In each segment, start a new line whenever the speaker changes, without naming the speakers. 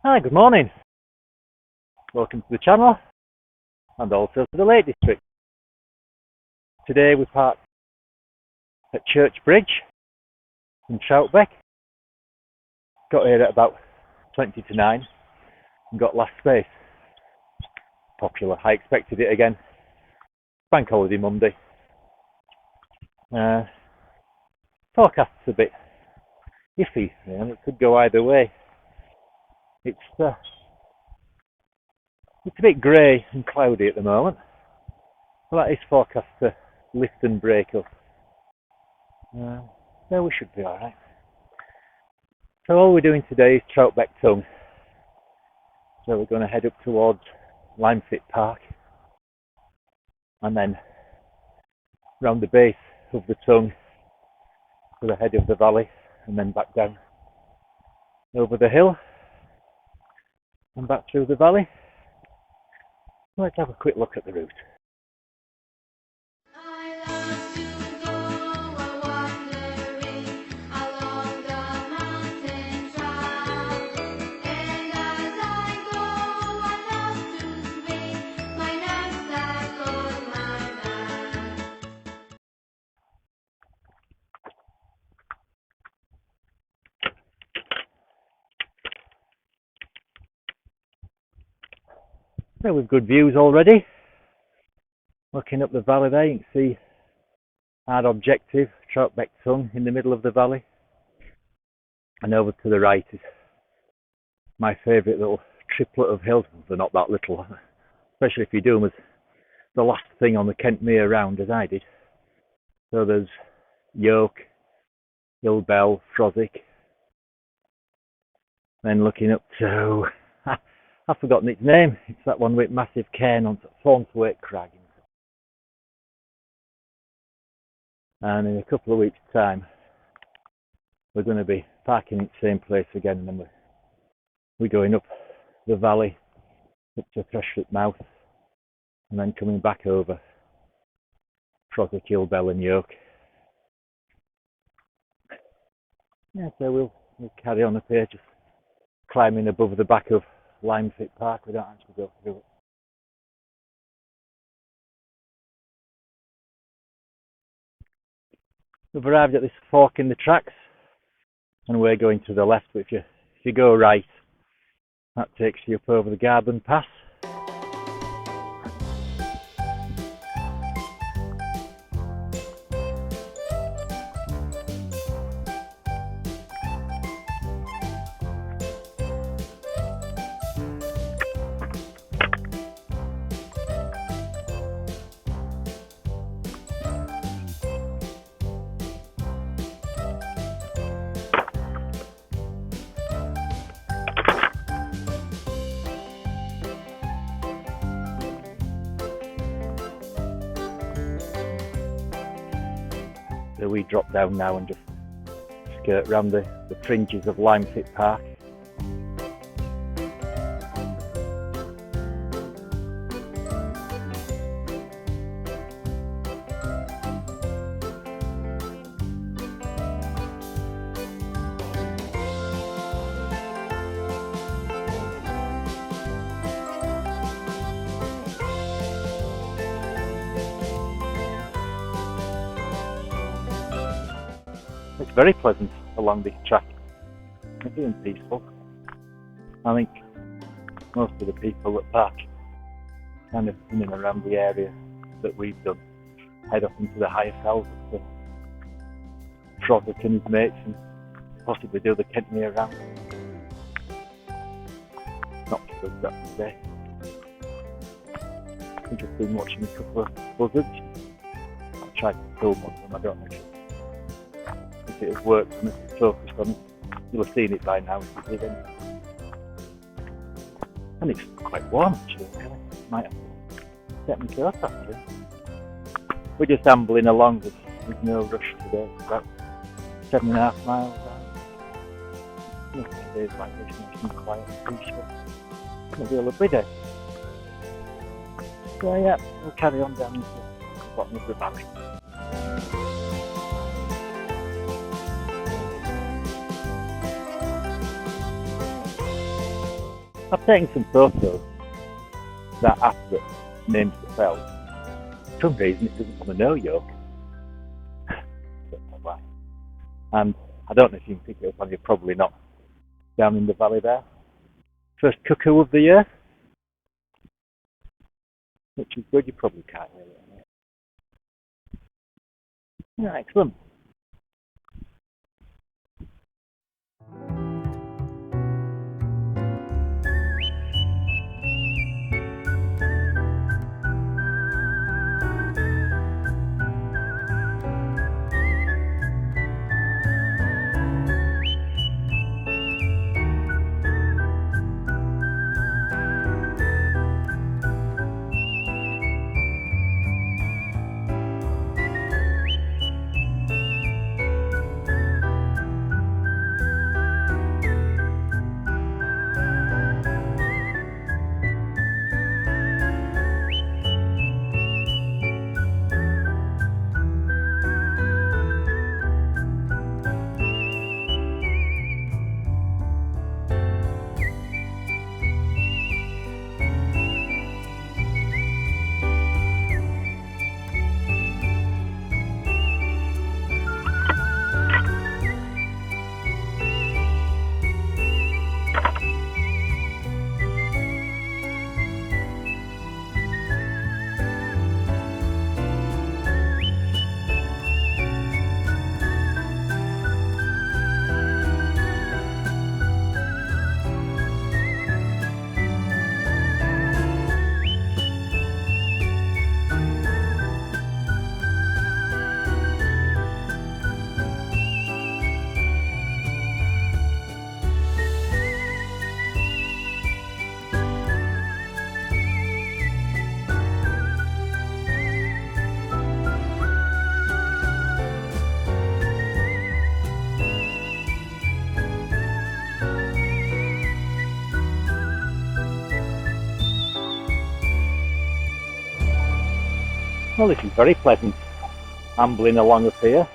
Hi, good morning. Welcome to the channel and also to the Lake District. Today we parked at Church Bridge in Troutbeck. Got here at about 20 to 9 and got last space. Popular. I expected it again. Bank holiday Monday. Forecast's a bit iffy, it could go either way. It's a bit grey and cloudy at the moment, but that is forecast to lift and break up. So we should be alright. So all we're doing today is Troutbeck Tongue. So we're going to head up towards Wainwright Park and then round the base of the tongue to the head of the valley and then back down over the hill and back through the valley. Let's have a quick look at the route. So we've good views already. Looking up the valley there, you can see our objective, Troutbeck Tongue, in the middle of the valley. And over to the right is my favourite little triplet of hills. They're not that little, especially if you do them as the last thing on the Kentmere round, as I did. So there's Yoke, Hillbell, Froswick. Then looking up to... I've forgotten its name. It's that one with massive cairn on Thornthwaite Crag. And in a couple of weeks' time, we're going to be parking in the same place again, and then we're going up the valley up to Freshfoot Mouth, and then coming back over Froswick, Hillbell and Yoke. Yeah, so we'll carry on up here, just climbing above the back of Wainwright Park. We don't actually go through it. We've arrived at this fork in the tracks and we're going to the left, but if you go right, that takes you up over the Garden Pass. So we drop down now and just skirt round the fringes of Wainwright Park. It's very pleasant along this track. It's even peaceful. I think most of the people that park kind of in and around the area that we've done head up into the higher fells of Froswick and his mates and possibly do the Kentmere round. Not sure that's today. I think I've been watching a couple of buzzards. I've tried to film one of them, I don't know if it has worked and it's focused on it. You'll have seen it by now if you did anything. And it's quite warm actually, really. Might have to get my coat off here. We're just ambling along with no rush today. It's about 7.5 miles out. Nothing days like this, nice and quiet and peaceful. It'll be a lovely day. So yeah, we'll carry on down to the bottom of the valley. I've taken some photos. That app that names the fell. For some reason, it doesn't want to know yoke. I don't know why. And I don't know if you can pick it up, and you're probably not down in the valley there. First cuckoo of the year, which is good. You probably can't hear it. Yeah, excellent. Well, this is very pleasant, ambling along up here.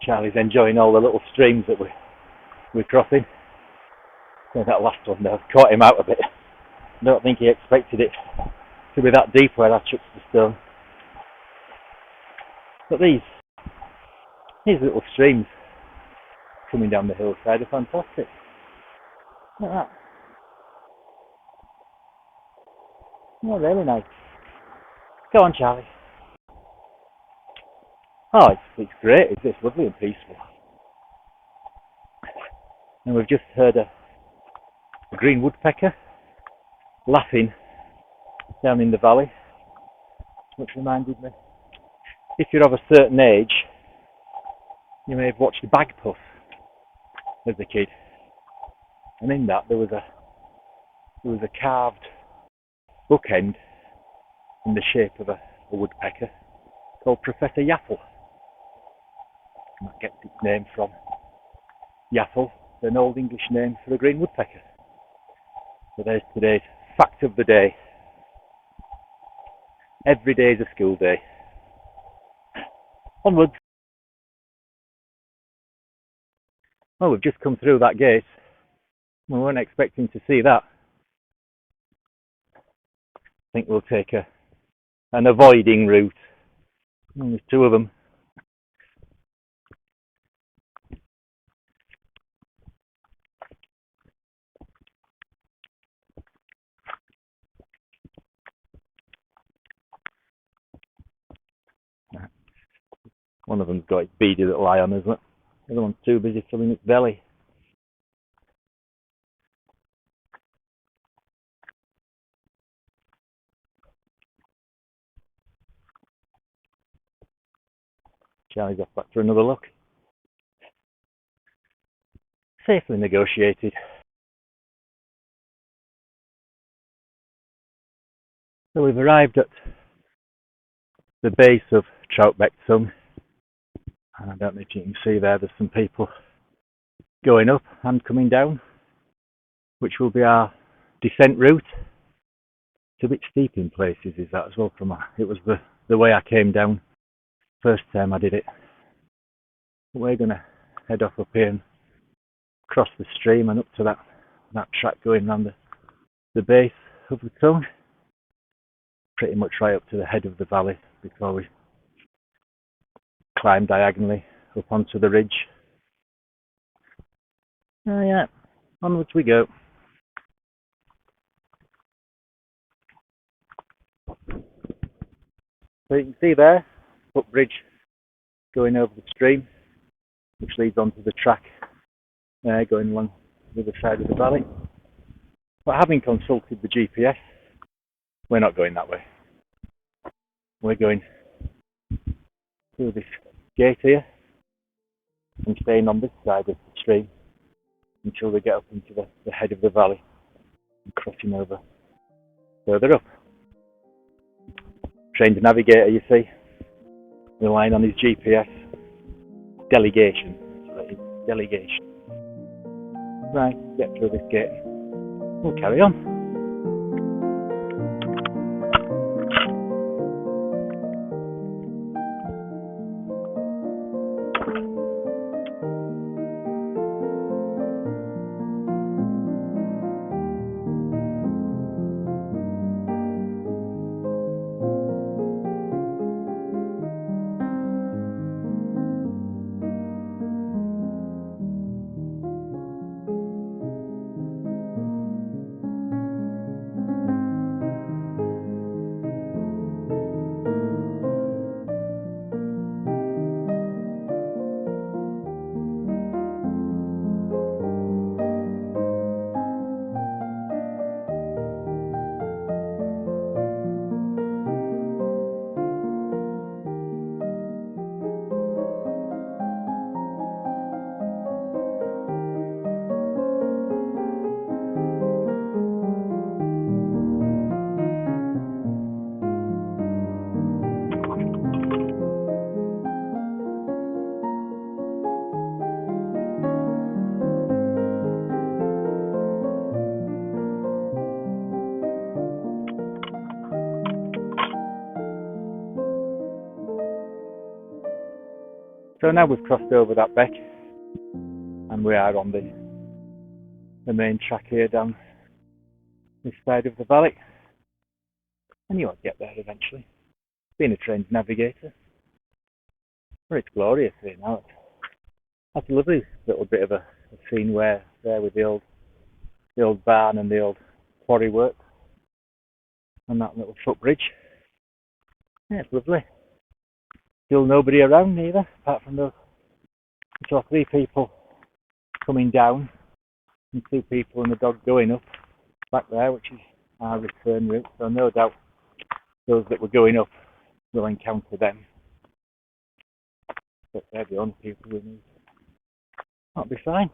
Charlie's enjoying all the little streams that we're crossing. So that last one there caught him out a bit. I don't think he expected it to be that deep where I chucked the stone. But these little streams coming down the hillside are fantastic. Look at that. Oh, really nice. Go on, Charlie. Oh, it's great. It's lovely and peaceful. And we've just heard a green woodpecker laughing down in the valley, which reminded me, if you're of a certain age, you may have watched Bagpuss as a kid, and in that there was a carved bookend in the shape of a woodpecker called Professor Yaffle. And that gets its name from Yaffle, an old English name for a green woodpecker. So there's today's fact of the day. Every day is a school day. Onwards. Well, we've just come through that gate. We weren't expecting to see that. I think we'll take an avoiding route. And there's two of them. One of them's got its beady little eye on, isn't it? The other one's too busy filling its belly. Charlie's off back for another look. Safely negotiated. So we've arrived at the base of Troutbeck Tongue. And I don't know if you can see there's some people going up and coming down, which will be our descent route. It's a bit steep in places, is that as well? It was the way I came down first time I did it. But we're going to head off up here and cross the stream and up to that track going round the base of the tongue, pretty much right up to the head of the valley before we climb diagonally up onto the ridge. Oh yeah, onwards we go. So you can see there, footbridge going over the stream, which leads onto the track going along the other side of the valley. But having consulted the GPS, we're not going that way. We're going through this gate here and staying on this side of the stream until we get up into the head of the valley and crossing over further up. Trained navigator, you see, relying on his GPS. Delegation. Delegation. Right, get through this gate. We'll carry on. So now we've crossed over that beck and we are on the main track here down this side of the valley. And you won't get there eventually. Being a trained navigator. But it's glorious here now. That's a lovely little bit of a scene where there with the old barn and the old quarry work and that little footbridge. Yeah, it's lovely. Still nobody around either, apart from those 2 or 3 people coming down and 2 people and the dog going up back there, which is our return route. So no doubt those that were going up will encounter them. But they're the only people we need. That'll be fine.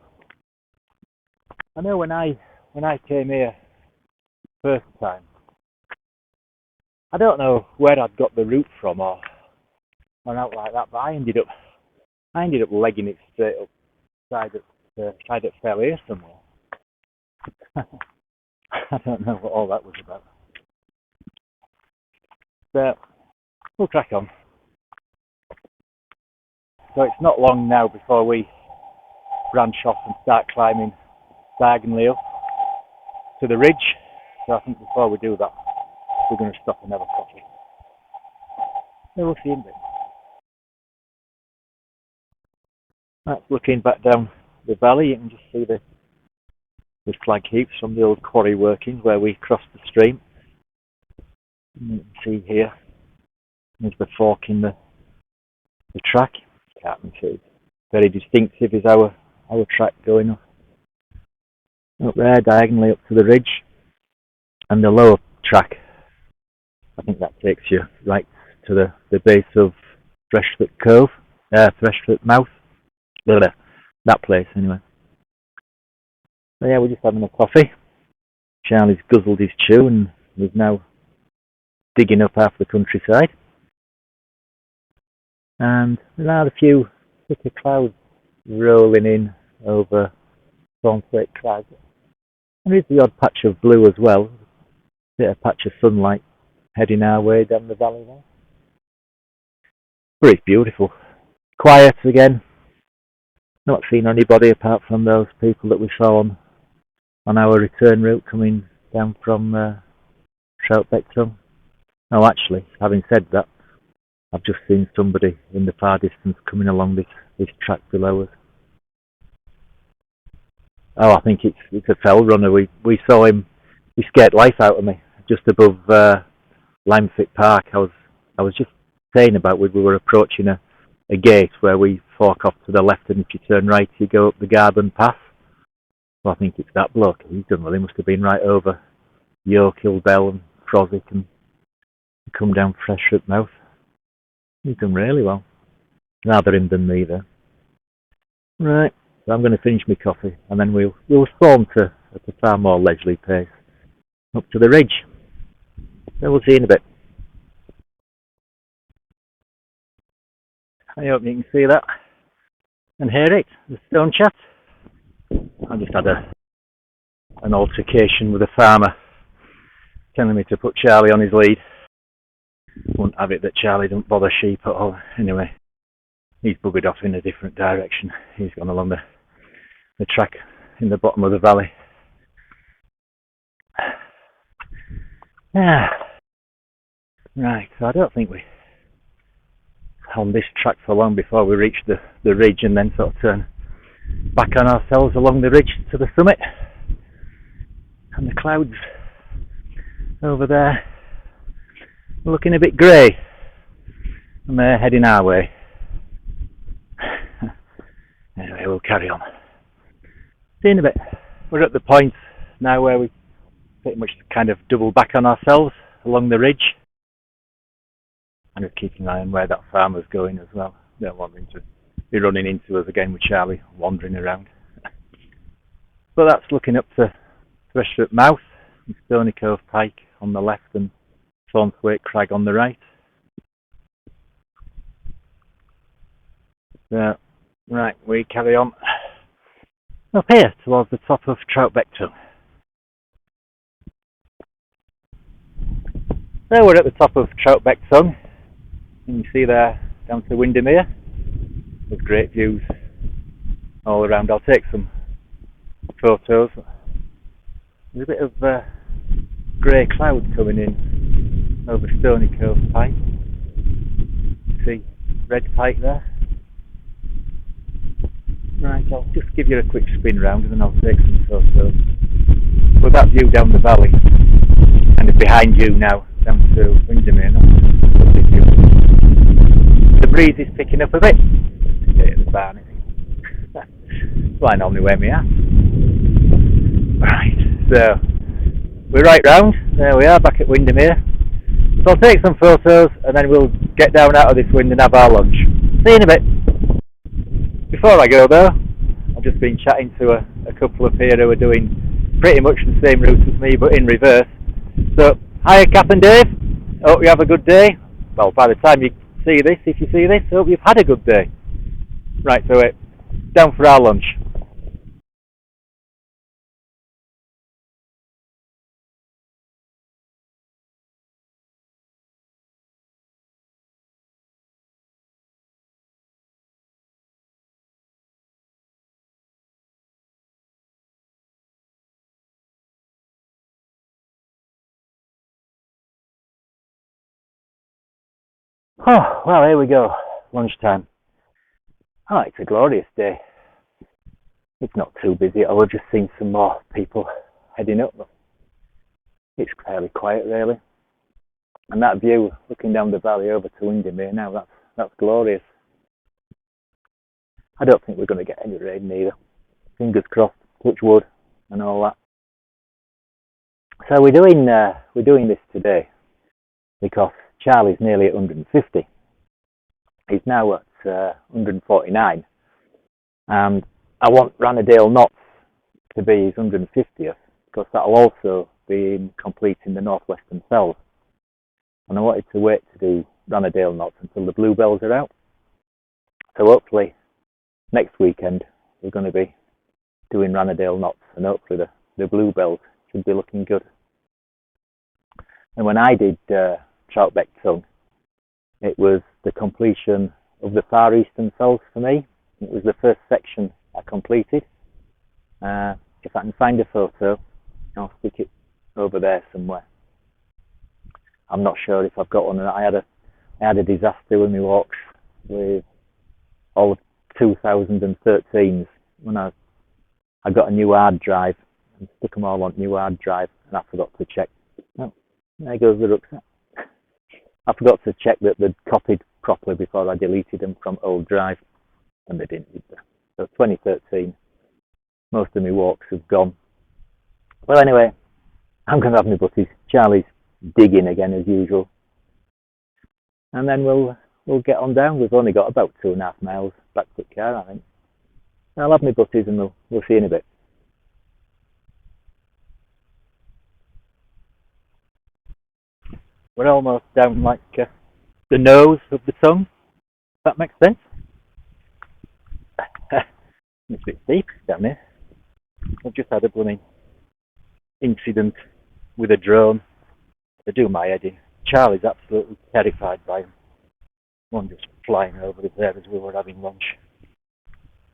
I know when I came here first time, I don't know where I'd got the route from or out like that, but I ended up legging it straight up side at Fell here somewhere. I don't know what all that was about. But we'll crack on. So it's not long now before we branch off and start climbing diagonally up to the ridge. So I think before we do that, we're going to stop and have a coffee. So we'll see in a bit. That's looking back down the valley. You can just see the flag heaps from the old quarry workings where we crossed the stream. And you can see here, there's the fork in the track. Can't see. Very distinctive is our track going up there diagonally up to the ridge, and the lower track, I think that takes you right to the base of Freshfoot Mouth. That place anyway. So yeah, we're just having a coffee. Charlie's guzzled his chew and is now digging up half the countryside. And there are a few thicker clouds rolling in over Thornthwaite Crag. There is the odd patch of blue as well, a patch of sunlight heading our way down the valley there. But it's beautiful. Quiet again. Not seen anybody apart from those people that we saw on our return route coming down from Troutbeck Tongue. Oh, actually, having said that, I've just seen somebody in the far distance coming along this track below us. Oh, I think it's a fell runner. We saw him. He scared life out of me just above Limefit Park. I was just saying about we were approaching a gate where we fork off to the left, and if you turn right, you go up the garden path. Well, I think it's that bloke. He's done well. He must have been right over Yoke, Hillbell and Frosick and come down fresh at mouth. He's done really well. Rather him than me, though. Right, so I'm going to finish my coffee, and then we'll spawn at a far more leisurely pace up to the ridge. So we'll see in a bit. I hope you can see that and hear it, the stone chat. I just had an altercation with a farmer telling me to put Charlie on his lead. Wouldn't have it that Charlie don't bother sheep at all. Anyway, he's buggered off in a different direction. He's gone along the track in the bottom of the valley. Right, so I don't think we on this track for long before we reach the ridge and then sort of turn back on ourselves along the ridge to the summit. And the clouds over there are looking a bit grey, and they're heading our way. Anyway, we'll carry on. See you in a bit. We're at the point now where we pretty much kind of double back on ourselves along the ridge. And just keeping an eye on where that farmer's going as well. Don't want him to be running into us again with Charlie wandering around. But that's looking up to Thresher Mouth and Stony Cove Pike on the left and Thornthwaite Crag on the right. So, right, we carry on up here towards the top of Troutbeck Tongue. So we're at the top of Troutbeck Tongue. And you see there down to Windermere. There's great views all around. I'll take some photos. There's a bit of grey cloud coming in over Stony Cove Pike. You see red pike there. Right, I'll just give you a quick spin round and then I'll take some photos. But that view down the valley, kind of behind you now, down to Windermere, that's a lovely view. The breeze is picking up a bit. Stay at the barn, I think. Well, I normally wear my hat. Right, so we're right round. There we are, back at Windermere. So I'll take some photos and then we'll get down out of this wind and have our lunch. See you in a bit. Before I go though, I've just been chatting to a couple up here who are doing pretty much the same route as me but in reverse. So, hiya Cap and Dave, hope you have a good day. Well, by the time you see this, if you see this, hope you've had a good day. Right, so down for our lunch. Oh, well, here we go. Lunchtime. Oh, it's a glorious day. It's not too busy. I've just seen some more people heading up. It's fairly quiet, really. And that view, looking down the valley over to Windermere now, that's glorious. I don't think we're going to get any rain either. Fingers crossed, touch wood, and all that. So we're doing this today because Charlie's nearly at 150. He's now at 149. And I want Ranadale Knots to be his 150th because that'll also be in completing the Northwestern Fells. And I wanted to wait to do Ranadale Knots until the bluebells are out. So hopefully next weekend we're going to be doing Ranadale Knots and hopefully the bluebells should be looking good. And when I did Troutbeck Tongue, it was the completion of the Far Eastern Fells for me. It was the first section I completed. If I can find a photo, I'll stick it over there somewhere. I'm not sure if I've got one. I had a disaster with my walks with all of 2013s when I got a new hard drive and stuck them all on new hard drive, and I forgot to check. Oh, there goes the rucksack. I forgot to check that they'd copied properly before I deleted them from old drive, and they didn't. So 2013, most of my walks have gone. Well, anyway, I'm going to have my butties. Charlie's digging again as usual, and then we'll get on down. We've only got about 2.5 miles back to the car, I think. I'll have my butties and we'll see in a bit. We're almost down like the nose of the tongue. If that makes sense. It's a bit steep down here. I've just had a blooming incident with a drone. They do my head in. Charlie's absolutely terrified by him. One just flying over there as we were having lunch.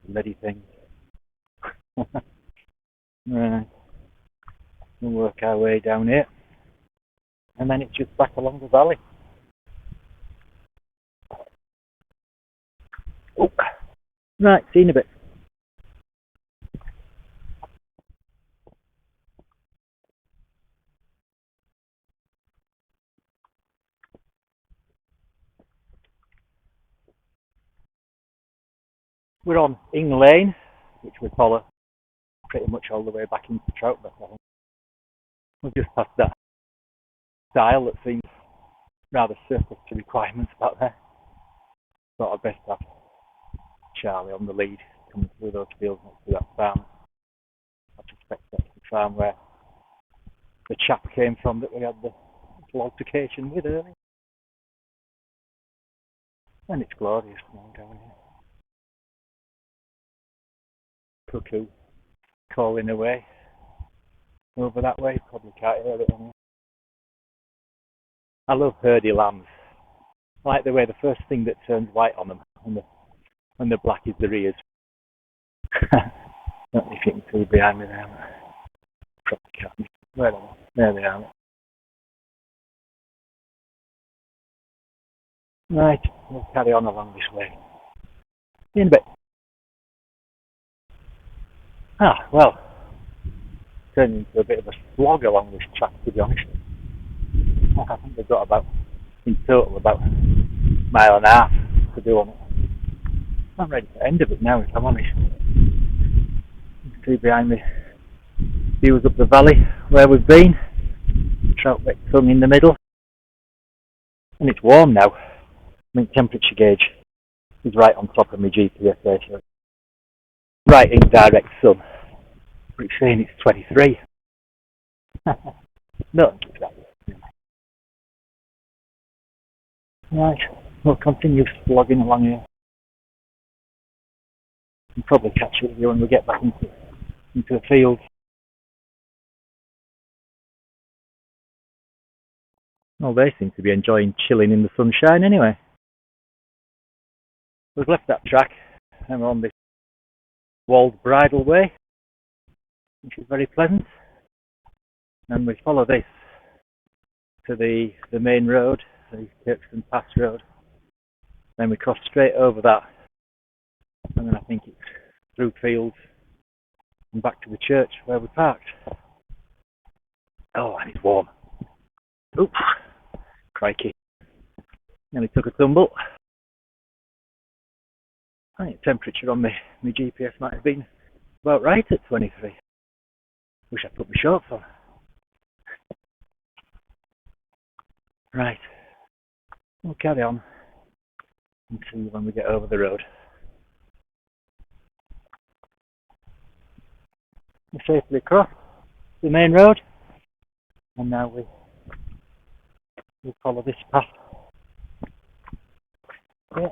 Bloody thing. Right. We'll work our way down here. And then it's just back along the valley. Oh. Right, see you in a bit. We're on Ing Lane, which we follow pretty much all the way back into Troutbeck, I think. We've just passed that stile that seems rather surplus to requirements back there. Thought I'd best have Charlie on the lead coming through those fields next to that farm. I suspect that's the farm where the chap came from that we had the altercation with earlier. And it's glorious now down here. Cuckoo calling away over that way. Probably can't hear it anymore. I love herdy lambs. I like the way the first thing that turns white on them when the black is their ears. I don't know if you can see behind me there. Probably can't. Where are they? There they are. Right, we'll carry on along this way. See you in a bit. Well, turning into a bit of a slog along this track, to be honest. I think they've got in total about 1.5 miles to do on it. I'm ready for the end of it now, if I'm honest. You can see behind me views up the valley where we've been. Troutbeck tongue in the middle. And it's warm now. I mean, temperature gauge is right on top of my GPS station. Right in direct sun. But it's saying it's 23. No, exactly. Right, we'll continue slogging along here. We'll probably catch up with you when we get back into the field. Well, they seem to be enjoying chilling in the sunshine anyway. We've left that track and we're on this walled bridle way, which is very pleasant. And we follow this to the main road, the Kirkston Pass Road. Then we cross straight over that, and then I think it's through fields and back to the church where we parked. Oh, and it's warm. Oops, crikey. Nearly took a tumble. I think the temperature on my GPS might have been about right at 23. Wish I put my shorts on. Right, we'll carry on and see when we get over the road. We're safely across the main road, and now we follow this path. Yeah,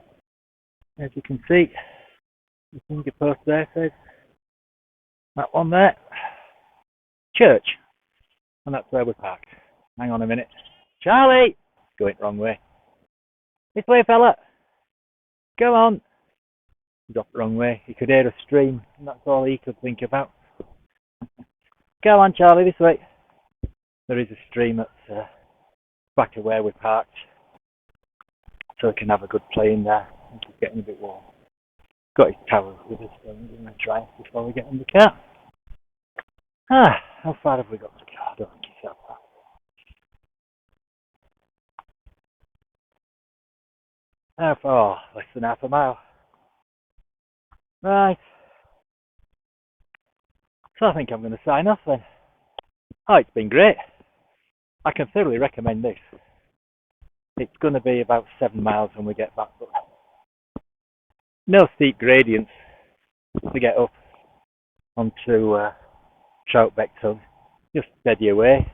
as you can see, the finger post there says that one there, church, and that's where we parked. Hang on a minute. Charlie! Going wrong way. This way, fella! Come on! He's off the wrong way. He could hear a stream, and that's all he could think about. Come on, Charlie, this way. there is a stream at back of where we parked, so we can have a good play in there. It's getting a bit warm. Got his towel with us, so we're going to dry us before we get in the car. How far have we got to go? I don't think it's that far. Less than half a mile. Right. So I think I'm going to sign off then. Oh, it's been great. I can thoroughly recommend this. It's going to be about 7 miles when we get back, but no steep gradients to get up onto Troutbeck Tongue. Just steady away.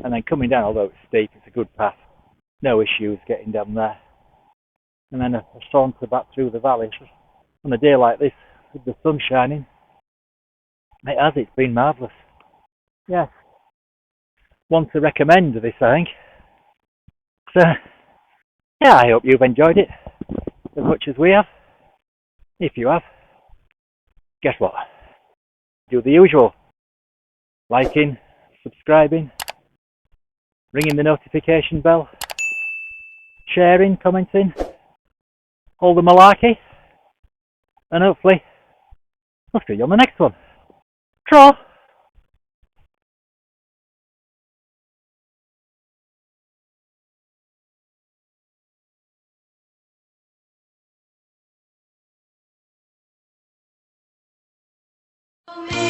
And then coming down, although it's steep, it's a good path. No issues getting down there. And then a saunter back through the valley. On a day like this, with the sun shining, it's been marvellous. Yeah. One to recommend this, I think. So, yeah, I hope you've enjoyed it as much as we have. If you have, guess what? Do the usual. Liking, subscribing, ringing the notification bell, sharing, commenting, all the malarkey, and hopefully I'll see you on the next one. Troll!
Me.